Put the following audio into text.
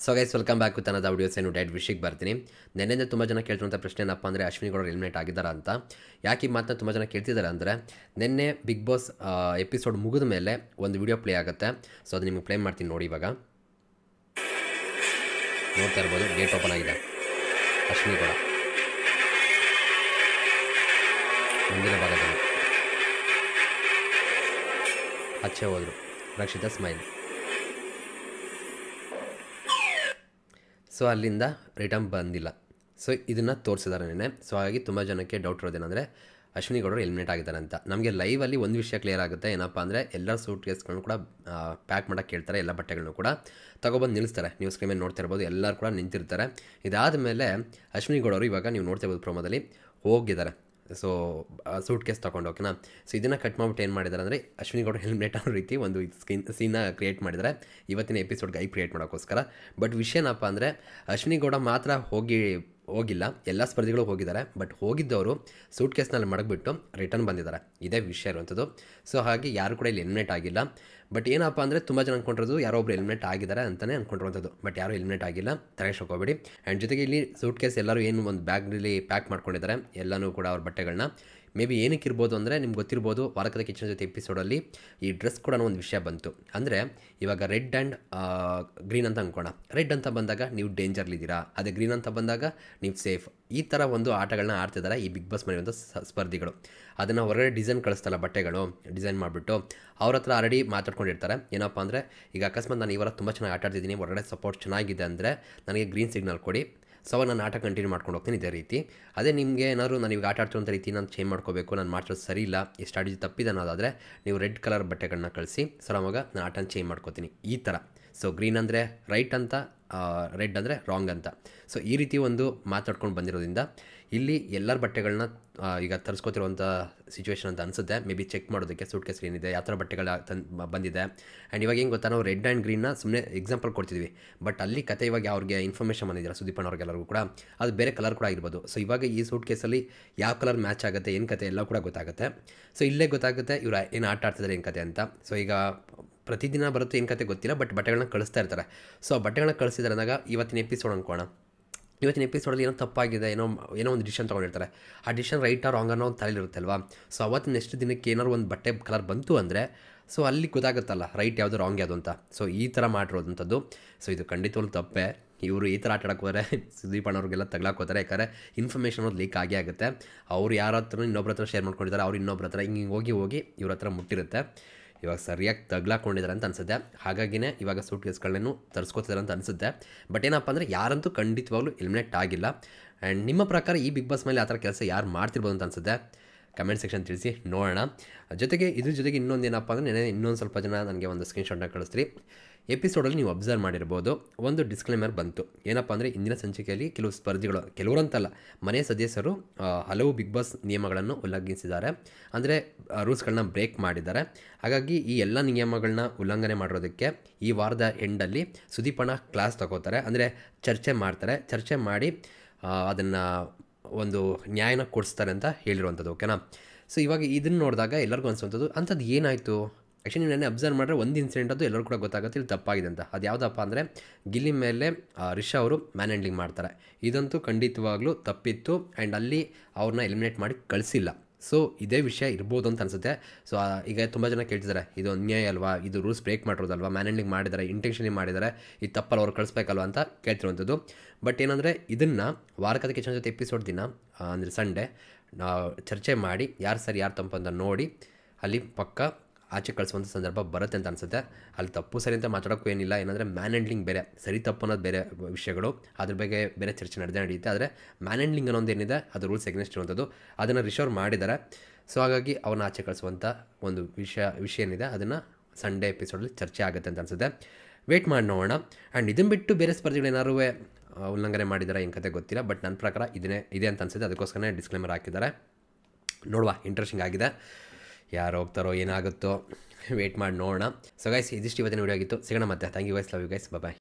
So guys welcome back with ಅನ್ನದ videos ಏನು direct ವಿಷಯಕ್ಕೆ ಬರ್ತೀನಿ. ನೆನ್ನೆಯಿಂದ ತುಂಬ ಜನ ಕೇಳ್ತಿರುವಂಥ ಪ್ರಶ್ನೆ ಏನಪ್ಪ ಅಂದರೆ ಅಶ್ವಿನಿ ಗೌಡ ಎಲಿಮಿನೇಟ್ ಆಗಿದ್ದಾರಾ ಅಂತ. ಯಾಕೆ ಈ ಮಾತನ್ನ ತುಂಬ ಜನ ಕೇಳ್ತಿದ್ದಾರೆ ಅಂದರೆ, ನಿನ್ನೆ ಬಿಗ್ ಬಾಸ್ ಎಪಿಸೋಡ್ ಮುಗಿದ ಮೇಲೆ ಒಂದು ವಿಡಿಯೋ ಪ್ಲೇ ಆಗುತ್ತೆ. ಸೊ ಅದು ನಿಮಗೆ ಪ್ಲೇ ಮಾಡ್ತೀನಿ ನೋಡಿ. ಇವಾಗ ನೋಡ್ತಾ ಇರ್ಬೋದು, ಗೇಟ್ ಓಪನ್ ಆಗಿದೆ. ಅಶ್ವಿನಿ ಗೌಡ ಮುಂದಿನ ಭಾಗದಲ್ಲಿ ಆಚೆ ಹೋದರು. ರಕ್ಷಿತಾ ಸ್ಮೈಲ್. ಸೊ ಅಲ್ಲಿಂದ ರಿಟರ್ನ್ ಬಂದಿಲ್ಲ. ಸೊ ಇದನ್ನು ತೋರಿಸಿದ್ದಾರೆ ನೆನ್ನೆ. ಸೊ ಹಾಗಾಗಿ ತುಂಬ ಜನಕ್ಕೆ ಡೌಟ್ ಇರೋದೇನೆಂದರೆ ಅಶ್ವಿನಿ ಗೌಡರು ಎಲಿಮಿನೇಟ್ ಆಗಿದ್ದಾರೆ ಅಂತ. ನಮಗೆ ಲೈವಲ್ಲಿ ಒಂದು ವಿಷಯ ಕ್ಲಿಯರ್ ಆಗುತ್ತೆ. ಏನಪ್ಪ ಅಂದರೆ ಎಲ್ಲ ಸೂಟ್ ಕೇಸ್ಗಳನ್ನು ಕೂಡ ಪ್ಯಾಕ್ ಮಾಡೋಕ್ಕೆ ಕೇಳ್ತಾರೆ. ಎಲ್ಲ ಬಟ್ಟೆಗಳನ್ನು ಕೂಡ ತೊಗೊಬಂದು ನಿಲ್ಲಿಸ್ತಾರೆ. ನೀವು ಸ್ಕ್ರೀನ್ ಮೇಲೆ ನೋಡ್ತಾ ಇರ್ಬೋದು, ಎಲ್ಲರೂ ಕೂಡ ನಿಂತಿರ್ತಾರೆ. ಇದಾದ ಮೇಲೆ ಅಶ್ವಿನಿ ಗೌಡರು ಇವಾಗ ನೀವು ನೋಡ್ತಾ ಇರ್ಬೋದು ಪ್ರೊಮೋದಲ್ಲಿ ಹೋಗಿದ್ದಾರೆ. ಸೊ ಸೂಟ್ ಕೇಸ್ ತೊಗೊಂಡು ಓಕೆನಾ. ಸೊ ಇದನ್ನು ಕಟ್ ಮಾಡಿಬಿಟ್ಟು ಏನು ಮಾಡಿದ್ದಾರೆ ಅಂದರೆ ಅಶ್ವಿನಿ ಗೌಡ ಎಲಿಮಿನೇಟ್ ಅನ್ನೋ ರೀತಿ ಒಂದು ಸೀನ ಕ್ರಿಯೇಟ್ ಮಾಡಿದ್ದಾರೆ ಇವತ್ತಿನ ಎಪಿಸೋಡ್ಗೆ ಕ್ರಿಯೇಟ್ ಮಾಡೋಕ್ಕೋಸ್ಕರ. ಬಟ್ ವಿಷಯ ಏನಪ್ಪ ಅಂದರೆ ಅಶ್ವಿನಿ ಗೌಡ ಮಾತ್ರ ಹೋಗಿಲ್ಲ, ಎಲ್ಲ ಸ್ಪರ್ಧಿಗಳು ಹೋಗಿದ್ದಾರೆ. ಬಟ್ ಹೋಗಿದ್ದವರು ಸೂಟ್ ಕೇಸ್ನಲ್ಲಿ ಮಡಗಿಬಿಟ್ಟು ರಿಟರ್ನ್ ಬಂದಿದ್ದಾರೆ. ಇದೇ ವಿಷಯ ಇರುವಂಥದ್ದು. ಸೊ ಹಾಗೆ ಯಾರು ಕೂಡ ಇಲ್ಲಿ ಎಲಿಮಿನೇಟ್ ಆಗಿಲ್ಲ. ಬಟ್ ಏನಪ್ಪ ಅಂದರೆ ತುಂಬ ಜನ ಅಂದ್ಕೊಂಡಿರೋದು ಯಾರೋ ಒಬ್ರು ಎಲಿಮಿನೇಟ್ ಆಗಿದ್ದಾರೆ ಅಂತಲೇ ಅಂದ್ಕೊಂಡಿರುವಂಥದ್ದು. ಬಟ್ ಯಾರೂ ಎಲಿಮಿನೇಟ್ ಆಗಿಲ್ಲ, ತಲೆಗೆ ಹೋಗಬೇಡಿ. ಆ್ಯಂಡ್ ಜೊತೆಗೆ ಇಲ್ಲಿ ಸೂಟ್ ಕೇಸ್ ಎಲ್ಲರೂ ಏನು ಒಂದು ಬ್ಯಾಗ್ನಲ್ಲಿ ಪ್ಯಾಕ್ ಮಾಡ್ಕೊಂಡಿದ್ದಾರೆ ಎಲ್ಲನೂ ಕೂಡ ಅವ್ರ ಬಟ್ಟೆಗಳನ್ನ. ಮೇ ಬಿ ಏನಕ್ಕೆ ಇರ್ಬೋದು ಅಂದರೆ ನಿಮ್ಗೆ ಗೊತ್ತಿರ್ಬೋದು, ವಾರಕದ ಕಿಚನ್ ಜೊತೆ ಎಪಿಸೋಡಲ್ಲಿ ಈ ಡ್ರೆಸ್ ಕೂಡ ಒಂದು ವಿಷಯ ಬಂತು. ಅಂದರೆ ಇವಾಗ ರೆಡ್ ಆ್ಯಂಡ್ ಗ್ರೀನ್ ಅಂತ ಅಂದ್ಕೋಣ. ರೆಡ್ ಅಂತ ಬಂದಾಗ ನೀವು ಡೇಂಜರ್ಲಿದ್ದೀರಾ, ಅದೇ ಗ್ರೀನ್ ಅಂತ ಬಂದಾಗ ನೀವು ಸೇಫ್. ಈ ಥರ ಒಂದು ಆಟಗಳನ್ನ ಆಡ್ತಿದ್ದಾರೆ ಈ ಬಿಗ್ ಬಾಸ್ ಮನೆಯುವಂಥ ಸ್ಪರ್ಧಿಗಳು. ಅದನ್ನು ಹೊರಗಡೆ ಡಿಸೈನ್ ಕಳಿಸ್ತಲ್ಲ, ಬಟ್ಟೆಗಳು ಡಿಸೈನ್ ಮಾಡಿಬಿಟ್ಟು ಅವ್ರ ಹತ್ರ ಆಲ್ರೆಡಿ ಮಾತಾಡ್ಕೊಂಡಿರ್ತಾರೆ. ಏನಪ್ಪ ಅಂದರೆ ಈಗ ಅಕಸ್ಮಾತ್ ನಾನು ಇವರ ತುಂಬ ಚೆನ್ನಾಗಿ ಆಟ ಆಡ್ತಿದ್ದೀನಿ, ಹೊರಗಡೆ ಸಪೋರ್ಟ್ ಚೆನ್ನಾಗಿದೆ ಅಂದರೆ ನನಗೆ ಗ್ರೀನ್ ಸಿಗ್ನಲ್ ಕೊಡಿ. ಸೊ ಅವಾಗ ನಾನು ಆಟ ಕಂಟಿನ್ಯೂ ಮಾಡ್ಕೊಂಡು ಹೋಗ್ತೀನಿ. ಇದೇ ರೀತಿ ಅದೇ ನಿಮಗೆ ಏನಾದ್ರು ನಾನು ಇವಾಗ ಆಟ ಆಡ್ತಿರೋಂಥ ರೀತಿ ನಾನು ಚೇಂಜ್ ಮಾಡ್ಕೋಬೇಕು, ನಾನು ಮಾಡ್ಸೋದು ಸರಿ ಇಲ್ಲ, ಈ ಸ್ಟ್ರಾಟಜಿ ತಪ್ಪಿದೆ ಅನ್ನೋದಾದರೆ ನೀವು ರೆಡ್ ಕಲರ್ ಬಟ್ಟೆಗಳನ್ನ ಕಳಿಸಿ, ಸರ್ ಅವಾಗ ನಾನು ಆಟನ ಚೇಂಜ್ ಮಾಡ್ಕೋತೀನಿ ಈ ಥರ. ಸೊ ಗ್ರೀನ್ ಅಂದರೆ ರೈಟ್ ಅಂತ, ರೆಡ್ ಅಂದರೆ ರಾಂಗ್ ಅಂತ. ಸೊ ಈ ರೀತಿ ಒಂದು ಮಾತಾಡ್ಕೊಂಡು ಬಂದಿರೋದ್ರಿಂದ ಇಲ್ಲಿ ಎಲ್ಲರ ಬಟ್ಟೆಗಳನ್ನ ಈಗ ತರಿಸ್ಕೊತಿರುವಂಥ ಸಿಚುವೇಶನ್ ಅಂತ ಅನಿಸುತ್ತೆ. ಮೇ ಬಿ ಚೆಕ್ ಮಾಡೋದಕ್ಕೆ ಸೂಟ್ ಕೇಸ್ ಏನಿದೆ, ಯಾವ ಥರ ಬಟ್ಟೆಗಳು ಬಂದಿದೆ. ಆ್ಯಂಡ್ ಇವಾಗ ಏನು ಗೊತ್ತಾ, ನಾವು ರೆಡ್ ಆ್ಯಂಡ್ ಗ್ರೀನ್ನ ಸುಮ್ಮನೆ ಎಕ್ಸಾಂಪಲ್ ಕೊಡ್ತಿದ್ವಿ. ಬಟ್ ಅಲ್ಲಿ ಕತೆ ಇವಾಗ ಅವ್ರಿಗೆ ಇನ್ಫಾರ್ಮೇಷನ್ ಬಂದಿದ್ದೀರಾ ಸುದೀಪ್ ಅವ್ರಿಗೆಲ್ಲರಿಗೂ ಕೂಡ, ಅದು ಬೇರೆ ಕಲರ್ ಕೂಡ ಆಗಿರ್ಬೋದು. ಸೊ ಇವಾಗ ಈ ಸೂಟ್ ಕೇಸಲ್ಲಿ ಯಾವ ಕಲರ್ ಮ್ಯಾಚ್ ಆಗುತ್ತೆ, ಏನು ಕತೆ ಎಲ್ಲ ಕೂಡ ಗೊತ್ತಾಗುತ್ತೆ. ಸೊ ಇಲ್ಲೇ ಗೊತ್ತಾಗುತ್ತೆ ಇವರು ಏನು ಆಟ ಆಡ್ತಿದ್ದಾರೆ ಏನು ಕತೆ ಅಂತ. ಸೊ ಈಗ ಪ್ರತಿದಿನ ಬರುತ್ತೆ ಏನು ಕತೆ ಗೊತ್ತಿಲ್ಲ, ಬಟ್ ಬಟ್ಟೆಗಳನ್ನ ಕಳಿಸ್ತಾ ಇರ್ತಾರೆ. ಸೊ ಆ ಬಟ್ಟೆಗಳನ್ನ ಕಳಿಸಿದ್ರೆ ಅಂದಾಗ ಇವತ್ತಿನ ಎಪಿಸೋಡ್ ಅಂದ್ಕೋಣ, ಇವತ್ತಿನ ಎಪಿಸೋಡಲ್ಲಿ ಏನೋ ತಪ್ಪಾಗಿದೆ, ಏನೋ ಒಂದು ಡಿಸಿಷನ್ ತೊಗೊಂಡಿರ್ತಾರೆ. ಆ ಡಿಸಿಷನ್ ರೈಟಾ ರಾಂಗ್ ಅನ್ನೋ ಒಂದು ತಲೆಯಿರುತ್ತೆ ಅಲ್ವಾ. ಸೊ ಅವತ್ತು ನೆಕ್ಸ್ಟ್ ದಿನಕ್ಕೆ ಏನಾದ್ರು ಒಂದು ಬಟ್ಟೆ ಕಲರ್ ಬಂತು ಅಂದರೆ ಸೊ ಅಲ್ಲಿ ಗೊತ್ತಾಗುತ್ತಲ್ಲ ರೈಟ್ ಯಾವುದು ರಾಂಗ್ ಯಾವುದು ಅಂತ. ಸೊ ಈ ಥರ ಮಾಡಿರೋದಂಥದ್ದು. ಸೊ ಇದು ಖಂಡಿತವಾಗ್ಲೂ ತಪ್ಪೇ. ಇವರು ಈ ಥರ ಆಟ ಆಡಕ್ಕೆ ಹೋದರೆ ಸುದೀಪ್ ಅಣ್ಣವ್ರಿಗೆಲ್ಲ ತಗ್ಲಾಕೋತಾರೆ. ಯಾಕಂದರೆ ಇನ್ಫಾರ್ಮೇಷನ್ ಅನ್ನೋದು ಲೀಕ್ ಆಗೇ ಆಗುತ್ತೆ. ಅವ್ರು ಯಾರ ಹತ್ರ ಇನ್ನೊಬ್ರ ಹತ್ರ ಶೇರ್ ಮಾಡ್ಕೊಂಡಿದ್ದಾರೆ, ಅವ್ರು ಇನ್ನೊಬ್ರ ಹತ್ರ ಹಿಂಗೆ ಹೋಗಿ ಇವ್ರ ಹತ್ರ ಮುಟ್ಟಿರುತ್ತೆ. ಇವಾಗ ಸರಿಯಾಗಿ ತಗ್ಲಾಕೊಂಡಿದ್ದಾರೆ ಅಂತ ಅನಿಸುತ್ತೆ. ಹಾಗಾಗಿನೇ ಇವಾಗ ಸೂಟ್ ಕೇಸ್ಗಳನ್ನೇನು ತರಿಸ್ಕೋತಿದ್ದಾರೆ ಅಂತ ಅನಿಸುತ್ತೆ. ಬಟ್ ಏನಪ್ಪ ಅಂದರೆ ಯಾರಂತೂ ಖಂಡಿತವಾಗ್ಲೂ ಎಲಿಮಿನೇಟ್ ಆಗಿಲ್ಲ. ಆ್ಯಂಡ್ ನಿಮ್ಮ ಪ್ರಕಾರ ಈ ಬಿಗ್ ಬಾಸ್ ಮೇಲೆ ಆ ಥರ ಕೆಲಸ ಯಾರು ಮಾಡ್ತಿರ್ಬೋದು ಅಂತ ಅನಿಸುತ್ತೆ, ಕಮೆಂಟ್ ಸೆಕ್ಷನ್ ತಿಳಿಸಿ ನೋಡೋಣ. ಜೊತೆಗೆ ಇದ್ರ ಜೊತೆಗೆ ಇನ್ನೊಂದು ಏನಪ್ಪ ಅಂದರೆ ಇನ್ನೊಂದು ಸ್ವಲ್ಪ ಜನ ನನಗೆ ಒಂದು ಸ್ಕ್ರೀನ್ಶಾಟ್ನ ಕಳಿಸ್ರಿ. ಎಪಿಸೋಡಲ್ಲಿ ನೀವು ಅಬ್ಸರ್ವ್ ಮಾಡಿರ್ಬೋದು, ಒಂದು ಡಿಸ್ಕ್ಲೇಮರ್ ಬಂತು. ಏನಪ್ಪ ಅಂದರೆ ಇಂದಿನ ಸಂಚಿಕೆಯಲ್ಲಿ ಕೆಲವು ಸ್ಪರ್ಧಿಗಳು, ಕೆಲವರಂತಲ್ಲ ಮನೆ ಸದಸ್ಯರು ಹಲವು ಬಿಗ್ ಬಾಸ್ ನಿಯಮಗಳನ್ನು ಉಲ್ಲಂಘಿಸಿದ್ದಾರೆ. ಅಂದರೆ ರೂಲ್ಸ್ಗಳನ್ನ ಬ್ರೇಕ್ ಮಾಡಿದ್ದಾರೆ. ಹಾಗಾಗಿ ಈ ಎಲ್ಲ ನಿಯಮಗಳನ್ನ ಉಲ್ಲಂಘನೆ ಮಾಡಿರೋದಕ್ಕೆ ಈ ವಾರದ ಎಂಡಲ್ಲಿ ಸುದೀಪಣ್ಣ ಕ್ಲಾಸ್ ತಗೋತಾರೆ. ಅಂದರೆ ಚರ್ಚೆ ಮಾಡ್ತಾರೆ. ಚರ್ಚೆ ಮಾಡಿ ಅದನ್ನು ಒಂದು ನ್ಯಾಯನ ಕೊಡಿಸ್ತಾರೆ ಅಂತ ಹೇಳಿರುವಂಥದ್ದು. ಓಕೆನಾ. ಸೊ ಇವಾಗ ಇದನ್ನು ನೋಡಿದಾಗ ಎಲ್ಲರಿಗೂ ಅನಿಸುವಂಥದ್ದು ಅಂಥದ್ದು ಏನಾಯಿತು. ಆ್ಯಕ್ಚುಲಿ ನೀವು ನೆನ್ನೆ ಅಬ್ಸರ್ವ್ ಮಾಡಿದ್ರೆ ಒಂದು ಇನ್ಸಿಡೆಂಟ್ ಅದು ಎಲ್ಲರೂ ಕೂಡ ಗೊತ್ತಾಗುತ್ತೆ ಇಲ್ಲಿ ತಪ್ಪಾಗಿದೆ ಅಂತ. ಅದು ಯಾವುದಪ್ಪ ಅಂದರೆ ಗಿಲ್ಲಿ ಮೇಲೆ ರಿಷಾ ಅವರು ಮ್ಯಾನ್ ಹ್ಯಾಂಡ್ಲಿಂಗ್ ಮಾಡ್ತಾರೆ. ಇದಂತೂ ಖಂಡಿತವಾಗ್ಲೂ ತಪ್ಪಿತ್ತು. ಆ್ಯಂಡ್ ಅಲ್ಲಿ ಅವ್ರನ್ನ ಎಲಿಮಿನೇಟ್ ಮಾಡಿ ಕಳಿಸಿಲ್ಲ. ಸೊ ಇದೇ ವಿಷಯ ಇರ್ಬೋದು ಅಂತ ಅನಿಸುತ್ತೆ. ಸೊ ಈಗ ತುಂಬ ಜನ ಕೇಳ್ತಿದ್ದಾರೆ, ಇದು ಅನ್ಯಾಯ ಅಲ್ವಾ, ಇದು ರೂಲ್ಸ್ ಬ್ರೇಕ್ ಮಾಡಿರೋದಲ್ವಾ, ಮ್ಯಾನ್ ಹ್ಯಾಂಡ್ಲಿಂಗ್ ಮಾಡಿದ್ದಾರೆ, ಇಂಟೆನ್ಷನ್ಲಿ ಮಾಡಿದ್ದಾರೆ, ಇದು ತಪ್ಪಲ್ಲ, ಅವ್ರು ಕಳಿಸ್ಬೇಕಲ್ವ ಅಂತ ಕೇಳ್ತಿರುವಂಥದ್ದು. ಬಟ್ ಏನಂದರೆ ಇದನ್ನು ವಾರಕದ ಕಿಚನ್ ಜೊತೆ ಎಪಿಸೋಡ್ ದಿನ ಅಂದರೆ ಸಂಡೇ ಚರ್ಚೆ ಮಾಡಿ ಯಾರು ಸರಿ ಯಾರು ತಪ್ಪು ಅಂತ ನೋಡಿ ಅಲ್ಲಿ ಪಕ್ಕ ಆಚೆ ಕಳಿಸುವಂಥ ಸಂದರ್ಭ ಬರುತ್ತೆ ಅಂತ ಅನಿಸುತ್ತೆ. ಅಲ್ಲಿ ತಪ್ಪು ಸರಿ ಅಂತ ಮಾತಾಡೋಕ್ಕೂ ಏನಿಲ್ಲ. ಏನಂದರೆ ಮ್ಯಾನ್ ಹ್ಯಾಂಡ್ಲಿಂಗ್ ಬೇರೆ, ಸರಿ ತಪ್ಪು ಅನ್ನೋದು ಬೇರೆ ವಿಷಯಗಳು, ಅದ್ರ ಬಗ್ಗೆ ಬೇರೆ ಚರ್ಚೆ ನಡೆಯುತ್ತೆ. ಆದರೆ ಮ್ಯಾನ್ ಹ್ಯಾಂಡ್ಲಿಂಗ್ ಅನ್ನೋದು ಏನಿದೆ ಅದು ರೂಲ್ಸ್ ಎಗ್ನೆಸ್ಟ್ ಇರುವಂಥದ್ದು, ಅದನ್ನು ರಿಶೋರ್ ಮಾಡಿದ್ದಾರೆ. ಸೊ ಹಾಗಾಗಿ ಅವನ್ನ ಆಚೆ ಕಳಿಸುವಂಥ ಒಂದು ವಿಷಯ ಏನಿದೆ ಅದನ್ನು ಸಂಡೇ ಎಪಿಸೋಡಲ್ಲಿ ಚರ್ಚೆ ಆಗುತ್ತೆ ಅಂತ ಅನಿಸುತ್ತೆ. ವೇಟ್ ಮಾಡಿ ನೋಡೋಣ. ಆ್ಯಂಡ್ ಇದನ್ನು ಬಿಟ್ಟು ಬೇರೆ ಸ್ಪರ್ಧೆಗಳು ಏನಾದ್ರು ಉಲ್ಲಂಘನೆ ಮಾಡಿದ್ದಾರೆ ಏನು ಕತೆ ಗೊತ್ತಿಲ್ಲ. ಬಟ್ ನನ್ನ ಪ್ರಕಾರ ಇದೆ ಅಂತ ಅನಿಸುತ್ತೆ. ಅದಕ್ಕೋಸ್ಕರನೇ ಡಿಸ್ಕ್ಲೇಮರ್ ಹಾಕಿದ್ದಾರೆ. ನೋಡುವ, ಇಂಟ್ರೆಸ್ಟಿಂಗ್ ಆಗಿದೆ. ಯಾರು ಹೋಗ್ತಾರೋ ಏನಾಗುತ್ತೋ ವೇಟ್ ಮಾಡಿ ನೋಡೋಣ. ಸೊ ಗೈಸ್, ಇದಿಷ್ಟು ಇವತ್ತಿನ ವಿಡಿಯೋ ಆಗಿತ್ತು. ಸಿಗೋಣ ಮತ್ತೆ. Thank you guys, love you guys, bye.